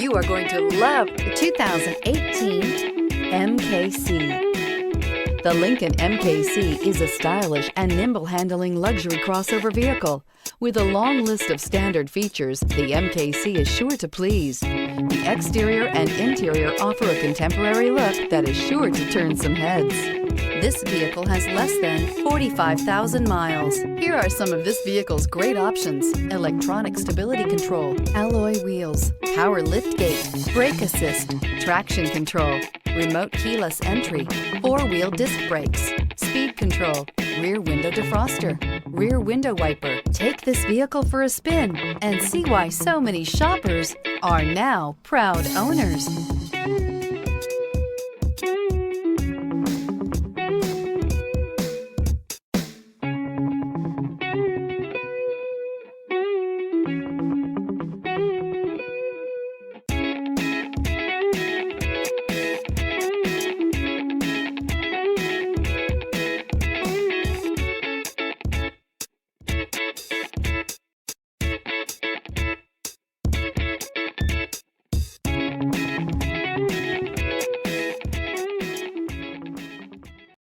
You are going to love the 2018 MKC. The Lincoln MKC is a stylish and nimble-handling luxury crossover vehicle. With a long list of standard features, the MKC is sure to please. The exterior and interior offer a contemporary look that is sure to turn some heads. This vehicle has less than 45,000 miles. Here are some of this vehicle's great options: electronic stability control, alloy wheels, power liftgate, brake assist, traction control, remote keyless entry, four-wheel disc brakes, speed control, rear window defroster, rear window wiper. Take this vehicle for a spin and see why so many shoppers are now proud owners.